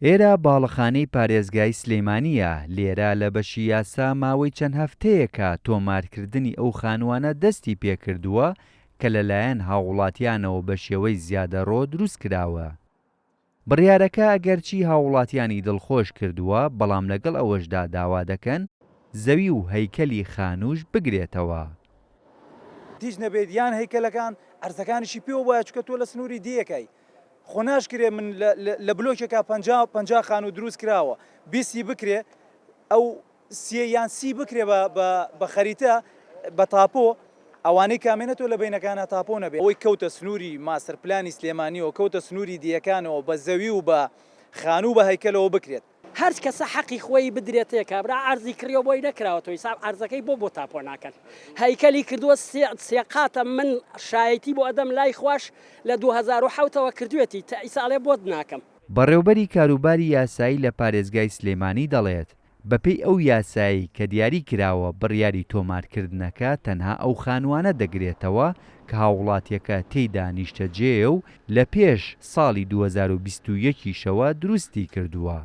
ئێرە باڵەخانەی پارێزگای سلێمانیە. لێرە لە بەشی یاسا ماوەی چەند هەفتەیەکە تۆمارکردنی ئەو خانووانە دەستی پێکردووە کە لەلایەن هاووڵاتیانەوە بە شێوەی زیادەڕۆ دروست کراوە. بڕیارەکە ئەگەرچی هاووڵاتیانی دڵخۆش کردووە، بەڵام لەگەڵ ئەوەشدا داوا دەکەن زەوی و هەیکەلی خانووش بگرێتەوە. هیچ نەبێت یان هەیکەلەکان ئەرزەکانیشی پێوە وایە چکە تۆ لە سنووری دیەکەی خۆ ناشکرێ من لە بلۆکێکا 50 خانوو دروست کراوە بیستی بکرێ ئەو سێ یان سی بکرێ بە خەریتە بە تاپۆ ئەوانەی کامێنێتەوە لە بینەکانە تاپۆ نەبێت ئەوەی کەوتە سنووری ماسەرپلانی سلێمانیەوە کەوتە سنووری دیەکانەوە بە زەوی و بە خانوو بە هەیکەلەوە بکرێت. هەر کەسە حەقی خۆی بدرێتەیە کابرا ئارزی کردەوە بۆی نەکراوەتەوە حساب ئارزەکەی بۆ تاپۆ ناکەن هەیکەلی کردووە سێقاتە من شایەتی بۆ ئەدەم لای خوش لە 2007ەوە کردوێتی تا ئیساڵێ بۆت ناکەم. بەڕێوەبەری کاروباری یاسایی لە پارێزگای سلێمانی دەڵێت بەپێی ئەو یاسایی کە دیاری کراوە بڕیاری تۆمارکردنەکە تەنها ئەو خانووانە دەگرێتەوە کە هاوڵاتیەکە تێیدا نیشتەجێ و لە پێش ساڵی 2021 دروستی کردووە.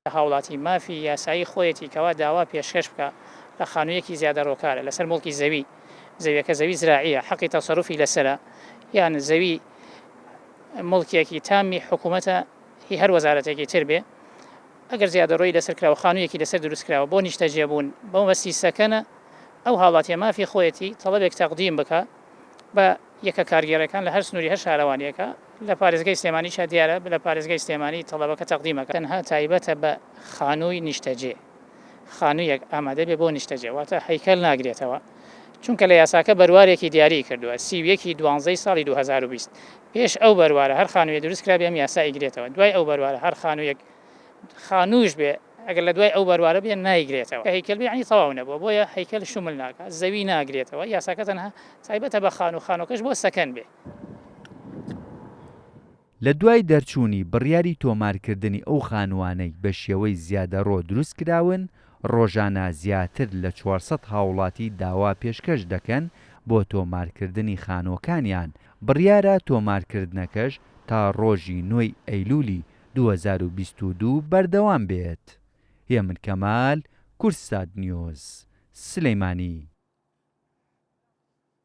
هاوڵاتی مافی یاسایی خۆیەتی کەوا داوا پێشکەش بکە لە خانوویەکی زیادە ڕۆکارە لەسەر مڵکی زەویەکە زەوی زراعیە حەقی تەسەڕوفی لەسرە یان زەوی مڵکێکی تامی حکوومەتە هی هەر وەزارەتێکی تر بێ ئەگەر زیادە ڕۆی لەسەر کراوە خانوویەکی لەسەر دروستکراوە بۆ نیشتەجێبوون بەو مەسی سەکەنە ئەو هاوڵاتی مافی خۆیەتی تەڵەبێک تەقدیم بکە بە یەکە کارگێڕەکان لە هەر سنووری هەر شارەوانیەکە لە پارێزگای سلێمانیش دیارە لە پارێزگای سلێمانی تەڵەبەکە تەقدیمەکە تەنها تایبەتە بە خانووی نیشتەجێ خانوویەک ئامادە بێ بۆ نیشتەجێ واتە هەیکەل ناگرێتەوە چونکە لە یاساکە بەروارێکی دیاری کردووە 12 ساڵی 2020 پێش ئەو بەروارە هەر خانووی دروست کرا بێم یاسایی گرێتەوە دوای ئەو بەروارە هەر خانووش بێ ئەگەر لە دوای ئەو بەروارە بێ نایگرێتەوە هەیکەل بێ عنی تەواو نەبووە بۆیە هەیکەل شومل ناکە زەوی ناگرێتەوە یاساکە تەنها تایبەتە بە خانووکەش بۆ سەکەن بێ. لە دوای دەرچوونی بڕیاری تۆمارکردنی ئەو خانووانەی بە شێوەی زیادەڕۆ دروست کراون ڕۆژانە زیاتر لە 400 هاوڵاتی داوا پێشکەش دەکەن بۆ تۆمارکردنی خانووەکانیان. بڕیارە تۆمارکردنەکەش تا ڕۆژی 9 ئەیلولی 2022 بەردەوام بێت. هێمن کەمال، کورسات نیوز، سلێمانی.